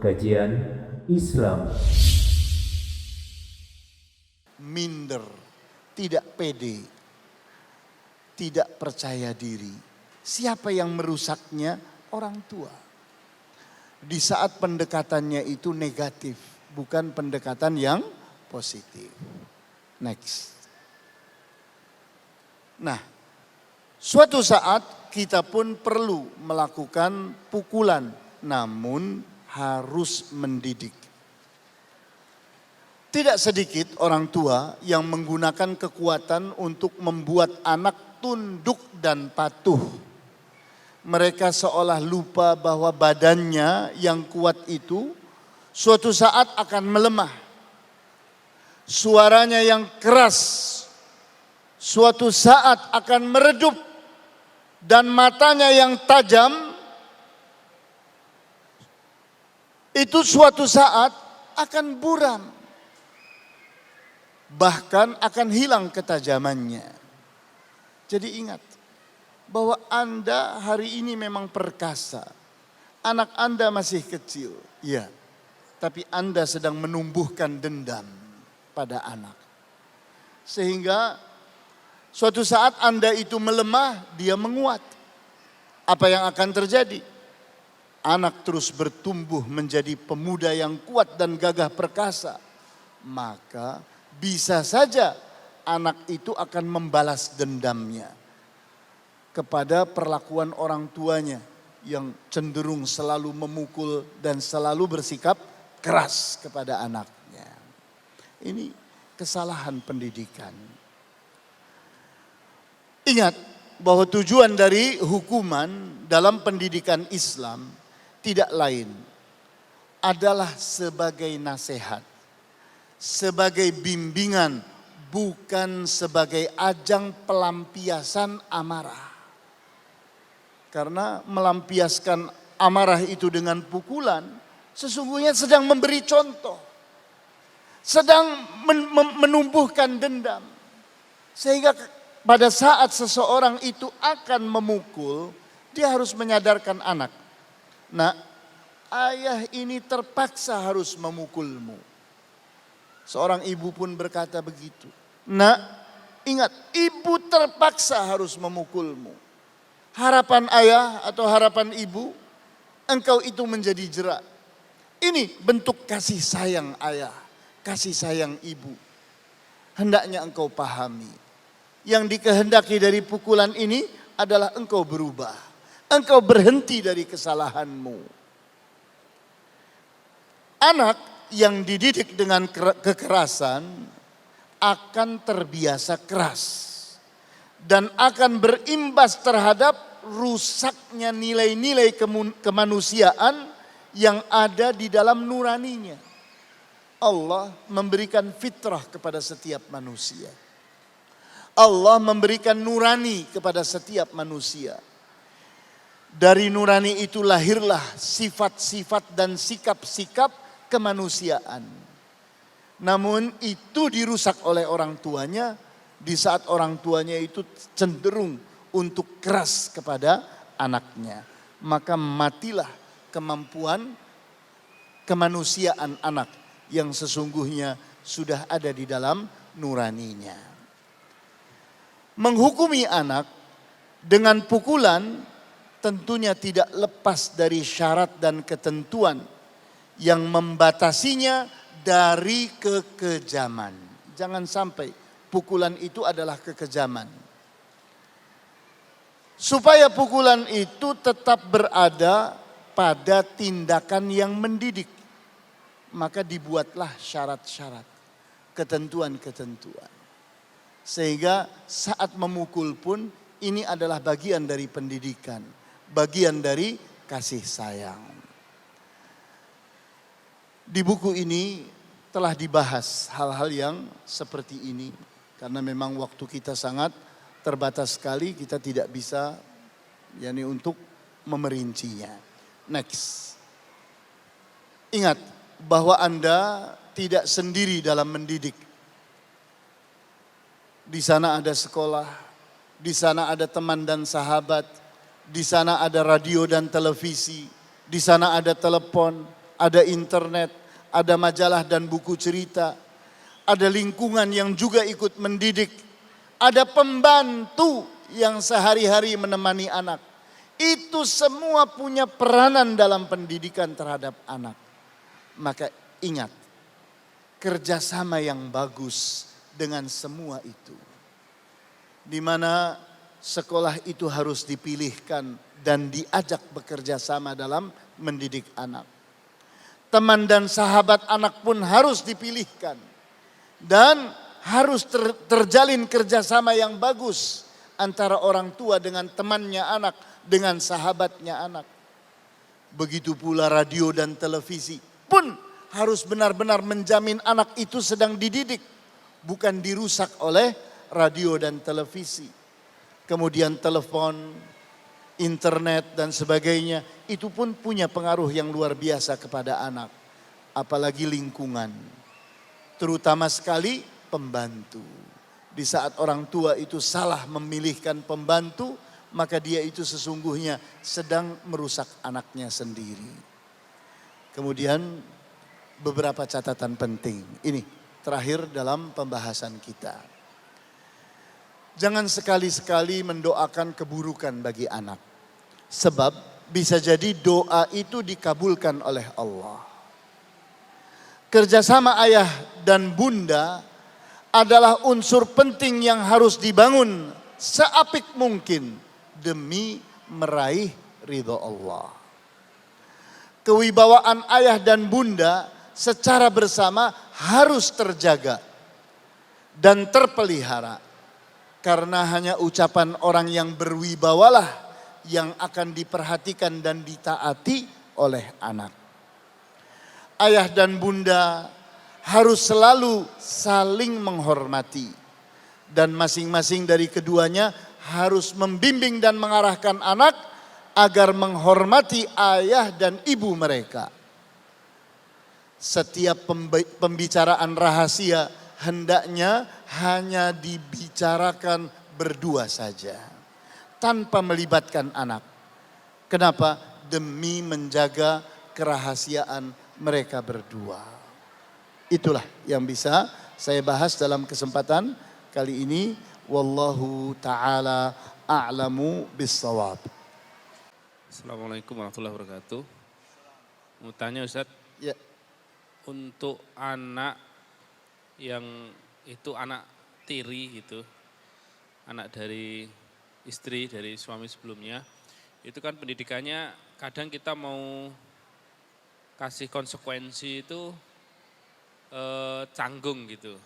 Kajian Islam. Minder, tidak pede, tidak percaya diri. Siapa yang merusaknya? Orang tua. Di saat pendekatannya itu negatif, bukan pendekatan yang positif. Next. Nah, suatu saat kita pun perlu melakukan pukulan, namun harus mendidik. Tidak sedikit orang tua yang menggunakan kekuatan untuk membuat anak tunduk dan patuh. Mereka seolah lupa bahwa badannya yang kuat itu suatu saat akan melemah. Suaranya yang keras suatu saat akan meredup, dan matanya yang tajam itu suatu saat akan buram. Bahkan akan hilang ketajamannya. Jadi ingat bahwa Anda hari ini memang perkasa. Anak Anda masih kecil, ya. Tapi Anda sedang menumbuhkan dendam pada anak. Sehingga suatu saat Anda itu melemah, dia menguat. Apa yang akan terjadi? Anak terus bertumbuh menjadi pemuda yang kuat dan gagah perkasa. Maka bisa saja anak itu akan membalas dendamnya kepada perlakuan orang tuanya yang cenderung selalu memukul dan selalu bersikap keras kepada anaknya. Ini kesalahan pendidikan. Ingat bahwa tujuan dari hukuman dalam pendidikan Islam tidak lain adalah sebagai nasihat, sebagai bimbingan, bukan sebagai ajang pelampiasan amarah. Karena melampiaskan amarah itu dengan pukulan sesungguhnya sedang memberi contoh, sedang menumbuhkan dendam. Sehingga pada saat seseorang itu akan memukul, dia harus menyadarkan anak. Nah, ayah ini terpaksa harus memukulmu. Seorang ibu pun berkata begitu. Nah, ingat, ibu terpaksa harus memukulmu. Harapan ayah atau harapan ibu, engkau itu menjadi jerak. Ini bentuk kasih sayang ayah, kasih sayang ibu. Hendaknya engkau pahami. Yang dikehendaki dari pukulan ini adalah engkau berubah. Engkau berhenti dari kesalahanmu. Anak yang dididik dengan kekerasan akan terbiasa keras. Dan akan berimbas terhadap rusaknya nilai-nilai kemanusiaan yang ada di dalam nuraninya. Allah memberikan fitrah kepada setiap manusia. Allah memberikan nurani kepada setiap manusia. Dari nurani itu lahirlah sifat-sifat dan sikap-sikap kemanusiaan. Namun itu dirusak oleh orang tuanya di saat orang tuanya itu cenderung untuk keras kepada anaknya. Maka matilah kemampuan kemanusiaan anak yang sesungguhnya sudah ada di dalam nuraninya. Menghukumi anak dengan pukulan tentunya tidak lepas dari syarat dan ketentuan yang membatasinya dari kekejaman. Jangan sampai pukulan itu adalah kekejaman. Supaya pukulan itu tetap berada pada tindakan yang mendidik, maka dibuatlah syarat-syarat, ketentuan-ketentuan. Sehingga saat memukul pun ini adalah bagian dari pendidikan, bagian dari kasih sayang. Di buku ini telah dibahas hal-hal yang seperti ini. Karena memang waktu kita sangat terbatas sekali, kita tidak bisa untuk memerincinya. Next. Ingat bahwa Anda tidak sendiri dalam mendidik. Di sana ada sekolah, di sana ada teman dan sahabat, di sana ada radio dan televisi, di sana ada telepon, ada internet, ada majalah dan buku cerita, ada lingkungan yang juga ikut mendidik, ada pembantu yang sehari-hari menemani anak. Itu semua punya peranan dalam pendidikan terhadap anak. Maka ingat, kerjasama yang bagus dengan semua itu. Di mana sekolah itu harus dipilihkan dan diajak bekerja sama dalam mendidik anak. Teman dan sahabat anak pun harus dipilihkan. Dan harus terjalin kerjasama yang bagus antara orang tua dengan temannya anak, dengan sahabatnya anak. Begitu pula radio dan televisi pun harus benar-benar menjamin anak itu sedang dididik, bukan dirusak oleh radio dan televisi. Kemudian telepon, internet dan sebagainya, itu pun punya pengaruh yang luar biasa kepada anak. Apalagi lingkungan, terutama sekali pembantu. Di saat orang tua itu salah memilihkan pembantu, maka dia itu sesungguhnya sedang merusak anaknya sendiri. Kemudian beberapa catatan penting. Ini terakhir dalam pembahasan kita. Jangan sekali-sekali mendoakan keburukan bagi anak. Sebab bisa jadi doa itu dikabulkan oleh Allah. Kerjasama ayah dan bunda adalah unsur penting yang harus dibangun seapik mungkin demi meraih ridho Allah. Kewibawaan ayah dan bunda secara bersama harus terjaga dan terpelihara. Karena hanya ucapan orang yang berwibawalah yang akan diperhatikan dan ditaati oleh anak. Ayah dan bunda harus selalu saling menghormati. Dan masing-masing dari keduanya harus membimbing dan mengarahkan anak agar menghormati ayah dan ibu mereka. Setiap pembicaraan rahasia hendaknya hanya dibicarakan berdua saja, tanpa melibatkan anak. Kenapa? Demi menjaga kerahasiaan mereka berdua. Itulah yang bisa saya bahas dalam kesempatan kali ini. Wallahu ta'ala a'lamu bis-shawab. Assalamualaikum warahmatullahi wabarakatuh. Mau tanya Ustaz, Ya, untuk anak yang itu anak tiri gitu, anak dari istri, dari suami sebelumnya, itu kan pendidikannya kadang kita mau kasih konsekuensi itu canggung gitu.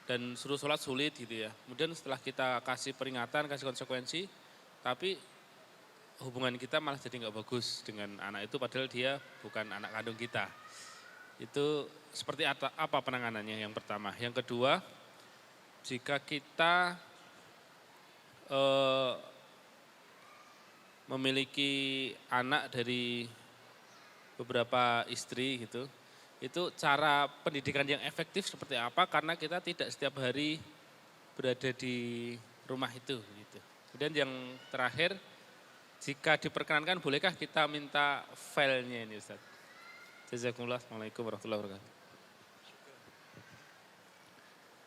Dan suruh sholat sulit gitu ya. Kemudian setelah kita kasih peringatan, kasih konsekuensi, tapi hubungan kita malah jadi nggak bagus dengan anak itu padahal dia bukan anak kandung kita. Itu seperti apa penanganannya yang pertama. Yang kedua, jika kita memiliki anak dari beberapa istri gitu, itu cara pendidikan yang efektif seperti apa karena kita tidak setiap hari berada di rumah itu gitu. Kemudian yang terakhir, jika diperkenankan bolehkah kita minta filenya ini Ustaz? Jazakumullah. Assalamualaikum warahmatullahi wabarakatuh.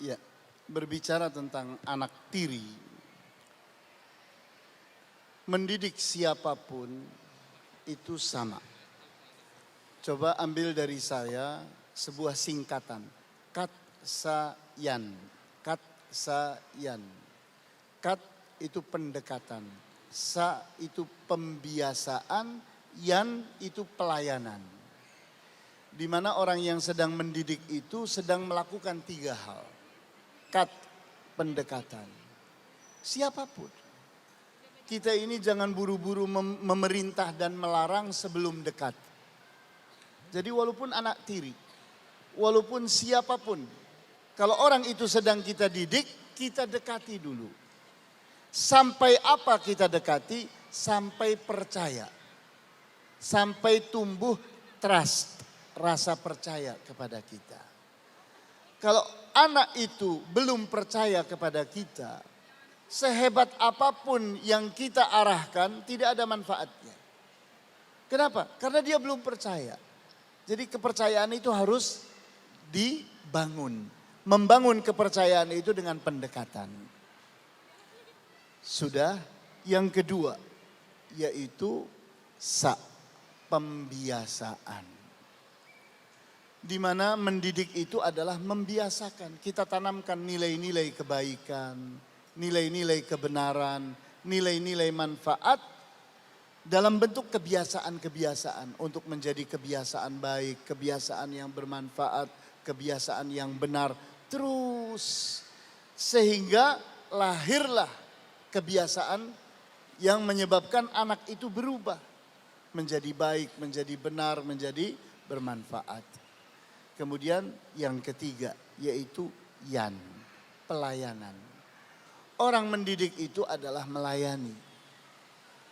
ya. Berbicara tentang anak tiri, mendidik siapapun itu sama. Coba ambil dari saya sebuah singkatan. Katsayan. Katsayan. Kat itu pendekatan. Sa itu pembiasaan. Yan itu pelayanan. Di mana orang yang sedang mendidik itu sedang melakukan 3 hal. Kat, pendekatan. Siapapun. Kita ini jangan buru-buru memerintah dan melarang sebelum dekat. Jadi walaupun anak tiri, walaupun siapapun, kalau orang itu sedang kita didik, kita dekati dulu. Sampai apa kita dekati? Sampai percaya. Sampai tumbuh trust, rasa percaya kepada kita. Kalau anak itu belum percaya kepada kita, sehebat apapun yang kita arahkan tidak ada manfaatnya. Kenapa? Karena dia belum percaya. Jadi kepercayaan itu harus dibangun. Membangun kepercayaan itu dengan pendekatan. Sudah, yang kedua yaitu pembiasaan. Di mana mendidik itu adalah membiasakan. Kita tanamkan nilai-nilai kebaikan, nilai-nilai kebenaran, nilai-nilai manfaat dalam bentuk kebiasaan-kebiasaan untuk menjadi kebiasaan baik, kebiasaan yang bermanfaat, kebiasaan yang benar terus. Sehingga lahirlah kebiasaan yang menyebabkan anak itu berubah menjadi baik, menjadi benar, menjadi bermanfaat. Kemudian yang ketiga yaitu pelayanan. Orang mendidik itu adalah melayani.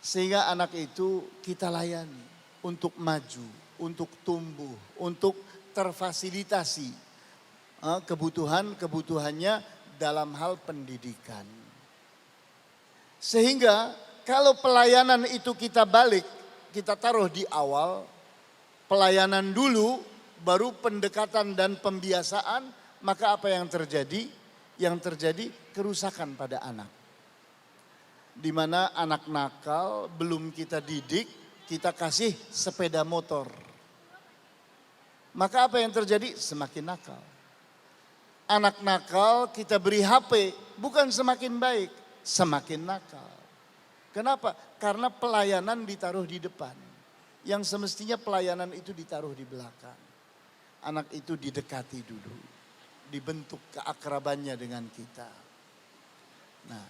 Sehingga anak itu kita layani untuk maju, untuk tumbuh, untuk terfasilitasi kebutuhannya dalam hal pendidikan. Sehingga kalau pelayanan itu kita balik, kita taruh di awal, pelayanan dulu, baru pendekatan dan pembiasaan, maka apa yang terjadi? Yang terjadi kerusakan pada anak. Di mana anak nakal belum kita didik, kita kasih sepeda motor. Maka apa yang terjadi? Semakin nakal. Anak nakal kita beri HP, bukan semakin baik, semakin nakal. Kenapa? Karena pelayanan ditaruh di depan. Yang semestinya pelayanan itu ditaruh di belakang. Anak itu didekati dulu, dibentuk keakrabannya dengan kita. Nah,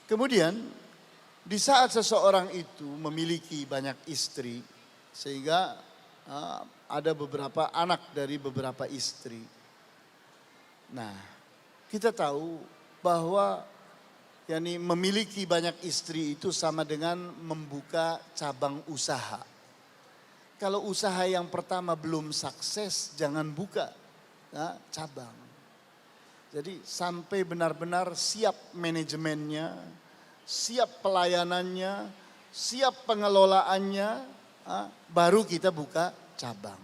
kemudian di saat seseorang itu memiliki banyak istri, sehingga ada beberapa anak dari beberapa istri. Nah, kita tahu bahwa memiliki banyak istri itu sama dengan membuka cabang usaha. Kalau usaha yang pertama belum sukses, jangan buka cabang. Jadi sampai benar-benar siap manajemennya, siap pelayanannya, siap pengelolaannya, baru kita buka cabang.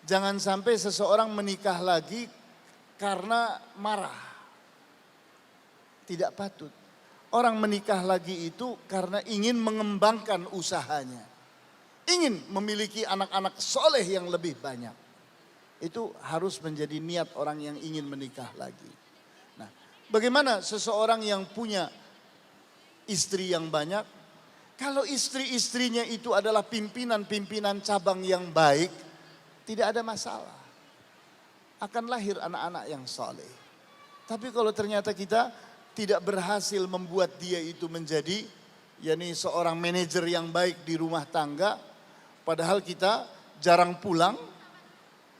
Jangan sampai seseorang menikah lagi karena marah. Tidak patut. Orang menikah lagi itu karena ingin mengembangkan usahanya. Ingin memiliki anak-anak soleh yang lebih banyak. Itu harus menjadi niat orang yang ingin menikah lagi. Nah, bagaimana seseorang yang punya istri yang banyak, kalau istri-istrinya itu adalah pimpinan-pimpinan cabang yang baik, tidak ada masalah. Akan lahir anak-anak yang soleh. Tapi kalau ternyata kita tidak berhasil membuat dia itu menjadi seorang manajer yang baik di rumah tangga, padahal kita jarang pulang,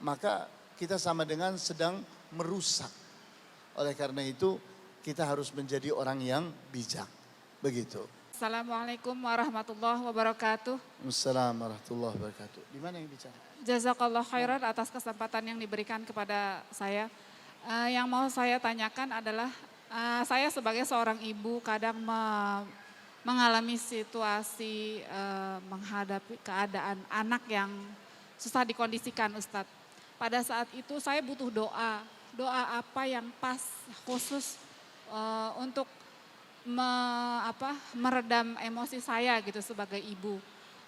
maka kita sama dengan sedang merusak. Oleh karena itu kita harus menjadi orang yang bijak. Begitu. Assalamualaikum warahmatullahi wabarakatuh. Assalamualaikum warahmatullahi wabarakatuh. Di mana yang bicara? Jazakallah khairan atas kesempatan yang diberikan kepada saya. Yang mau saya tanyakan adalah saya sebagai seorang ibu kadang mengalami situasi menghadapi keadaan anak yang susah dikondisikan, Ustadz. Pada saat itu saya butuh doa. Doa apa yang pas khusus untuk meredam emosi saya gitu sebagai ibu.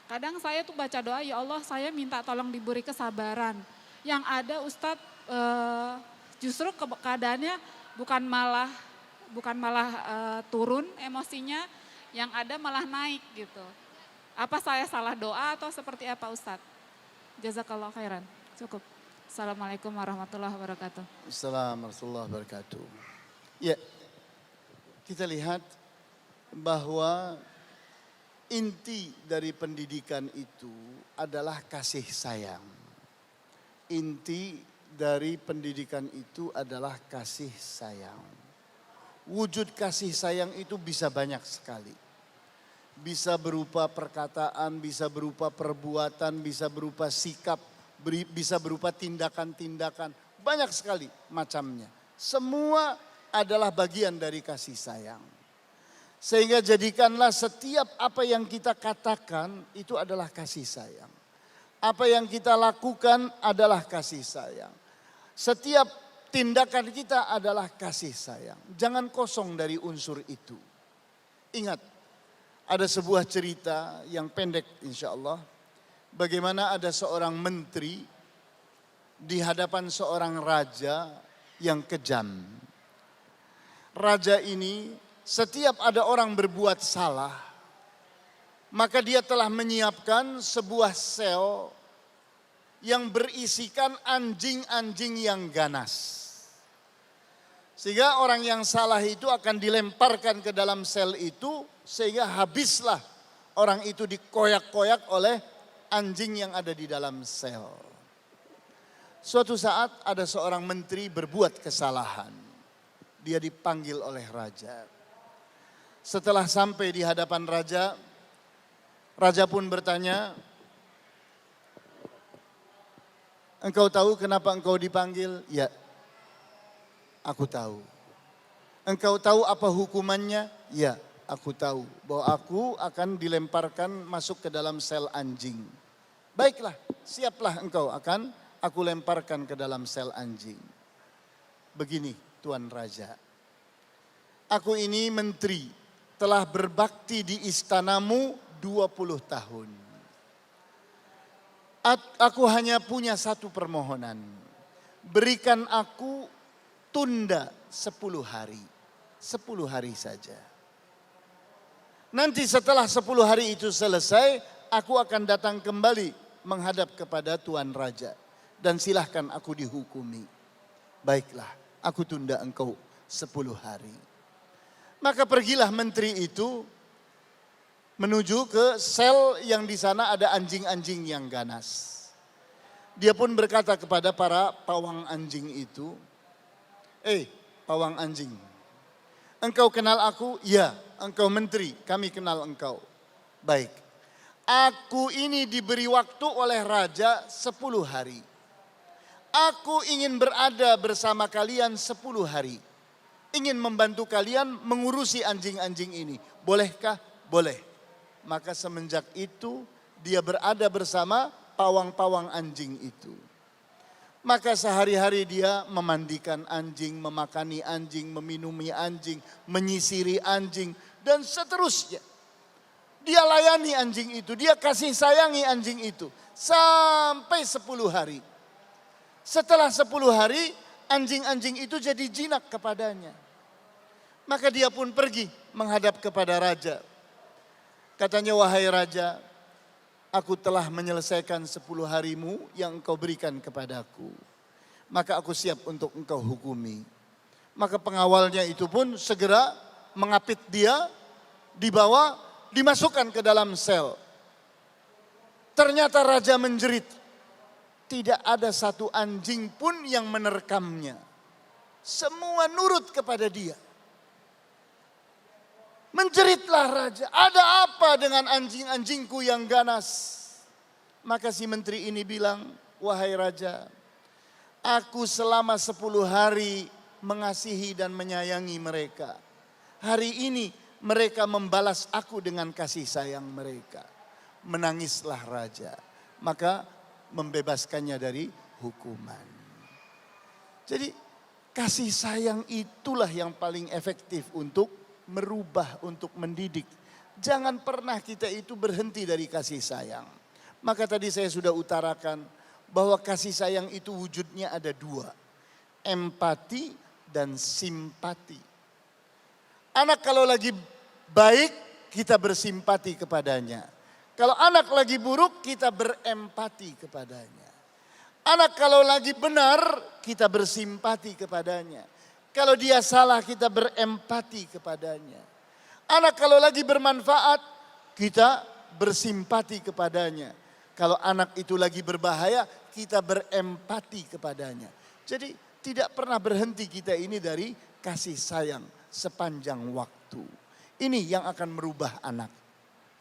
Kadang saya tuh baca doa, ya Allah saya minta tolong diberi kesabaran. Yang ada Ustadz justru keadaannya bukan malah turun emosinya, yang ada malah naik gitu. Apa saya salah doa atau seperti apa Ustadz? Jazakallah khairan. Cukup. Assalamualaikum warahmatullahi wabarakatuh. Assalamualaikum warahmatullahi wabarakatuh. Ya, kita lihat bahwa inti dari pendidikan itu adalah kasih sayang. Inti dari pendidikan itu adalah kasih sayang. Wujud kasih sayang itu bisa banyak sekali. Bisa berupa perkataan, bisa berupa perbuatan, bisa berupa sikap, bisa berupa tindakan-tindakan. Banyak sekali macamnya. Semua adalah bagian dari kasih sayang. Sehingga jadikanlah setiap apa yang kita katakan itu adalah kasih sayang. Apa yang kita lakukan adalah kasih sayang. Setiap tindakan kita adalah kasih sayang. Jangan kosong dari unsur itu. Ingat, ada sebuah cerita yang pendek insya Allah. Bagaimana ada seorang menteri di hadapan seorang raja yang kejam. Raja ini setiap ada orang berbuat salah, maka dia telah menyiapkan sebuah sel yang berisikan anjing-anjing yang ganas. Sehingga orang yang salah itu akan dilemparkan ke dalam sel itu, sehingga habislah orang itu dikoyak-koyak oleh anjing yang ada di dalam sel. Suatu saat ada seorang menteri berbuat kesalahan. Dia dipanggil oleh raja. Setelah sampai di hadapan raja, raja pun bertanya, "Engkau tahu kenapa engkau dipanggil?" "Ya, aku tahu." "Engkau tahu apa hukumannya?" "Ya, aku tahu bahwa aku akan dilemparkan masuk ke dalam sel anjing." "Baiklah, siaplah engkau akan aku lemparkan ke dalam sel anjing." "Begini Tuan Raja, aku ini menteri, telah berbakti di istanamu 20 tahun. Aku hanya punya satu permohonan. Berikan aku tunda 10 hari. 10 hari saja. Nanti setelah 10 hari itu selesai, aku akan datang kembali menghadap kepada Tuan Raja. Dan silahkan aku dihukumi." "Baiklah, aku tunda engkau 10 hari. Maka pergilah menteri itu menuju ke sel yang di sana ada anjing-anjing yang ganas. Dia pun berkata kepada para pawang anjing itu, pawang anjing, engkau kenal aku?" "Ya." "Engkau menteri, kami kenal engkau." "Baik, aku ini diberi waktu oleh raja 10 hari. Aku ingin berada bersama kalian 10 hari. Ingin membantu kalian mengurusi anjing-anjing ini. Bolehkah?" "Boleh." Maka semenjak itu dia berada bersama pawang-pawang anjing itu. Maka sehari-hari dia memandikan anjing, memakani anjing, meminumi anjing, menyisiri anjing, dan seterusnya. Dia layani anjing itu, dia kasih sayangi anjing itu. Sampai 10 hari. Setelah 10 hari, anjing-anjing itu jadi jinak kepadanya. Maka dia pun pergi menghadap kepada raja. Katanya, "Wahai raja, aku telah menyelesaikan 10 harimu yang engkau berikan kepadaku. Maka aku siap untuk engkau hukumi." Maka pengawalnya itu pun segera mengapit dia, dibawa, dimasukkan ke dalam sel. Ternyata raja menjerit. Tidak ada satu anjing pun yang menerkamnya. Semua nurut kepada dia. Menjeritlah raja, "Ada apa dengan anjing-anjingku yang ganas?" Maka si menteri ini bilang, "Wahai raja, aku selama 10 hari mengasihi dan menyayangi mereka. Hari ini mereka membalas aku dengan kasih sayang mereka." Menangislah raja, maka membebaskannya dari hukuman. Jadi kasih sayang itulah yang paling efektif untuk merubah, untuk mendidik. Jangan pernah kita itu berhenti dari kasih sayang. Maka tadi saya sudah utarakan bahwa kasih sayang itu wujudnya ada 2. Empati dan simpati. Anak kalau lagi baik, kita bersimpati kepadanya. Kalau anak lagi buruk, kita berempati kepadanya. Anak kalau lagi benar, kita bersimpati kepadanya. Kalau dia salah, kita berempati kepadanya. Anak kalau lagi bermanfaat, kita bersimpati kepadanya. Kalau anak itu lagi berbahaya, kita berempati kepadanya. Jadi tidak pernah berhenti kita ini dari kasih sayang sepanjang waktu. Ini yang akan merubah anak.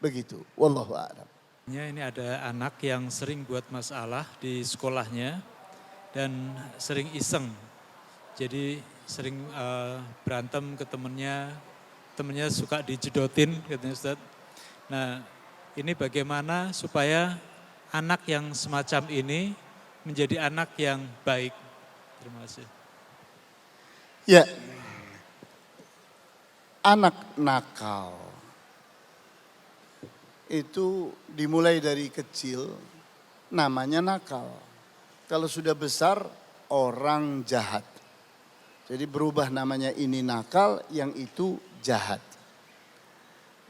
Begitu, wallahu a'lam. Ini ada anak yang sering buat masalah di sekolahnya dan sering iseng. Jadi sering berantem ke temennya suka dijedotin katanya Ustaz. Nah ini bagaimana supaya anak yang semacam ini menjadi anak yang baik? Terima kasih. Ya, anak nakal itu dimulai dari kecil namanya nakal. Kalau sudah besar orang jahat. Jadi berubah namanya ini nakal, yang itu jahat.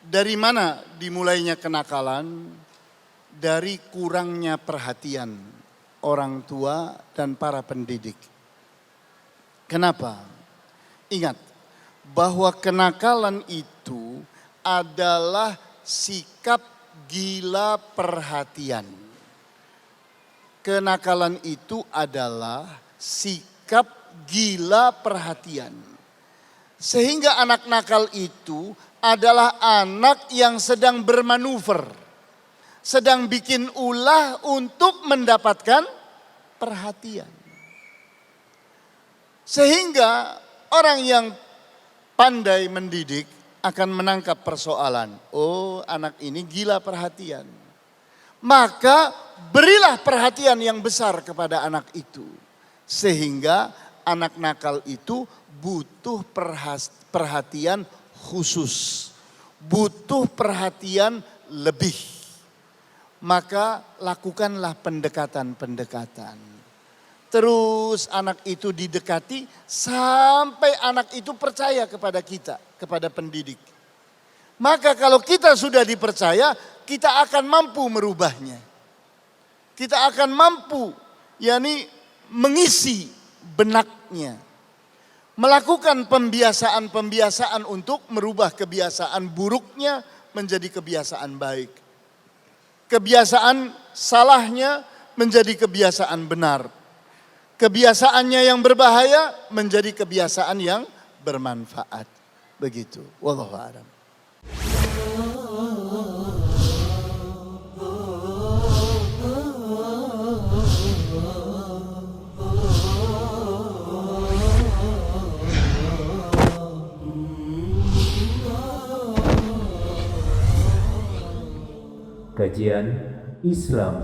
Dari mana dimulainya kenakalan? Dari kurangnya perhatian orang tua dan para pendidik. Kenapa? Ingat bahwa kenakalan itu adalah sikap gila perhatian. Kenakalan itu adalah sikap gila perhatian. Sehingga anak nakal itu adalah anak yang sedang bermanuver, sedang bikin ulah untuk mendapatkan perhatian. Sehingga orang yang pandai mendidik akan menangkap persoalan. Oh, anak ini gila perhatian. Maka berilah perhatian yang besar kepada anak itu. Sehingga anak nakal itu butuh perhatian khusus. Butuh perhatian lebih. Maka lakukanlah pendekatan-pendekatan. Terus anak itu didekati sampai anak itu percaya kepada kita, kepada pendidik. Maka kalau kita sudah dipercaya, kita akan mampu merubahnya. Kita akan mampu, yakni mengisi benaknya. Melakukan pembiasaan-pembiasaan untuk merubah kebiasaan buruknya menjadi kebiasaan baik. Kebiasaan salahnya menjadi kebiasaan benar. Kebiasaannya yang berbahaya menjadi kebiasaan yang bermanfaat. Begitu. Wallahu a'lam. Kajian Islam.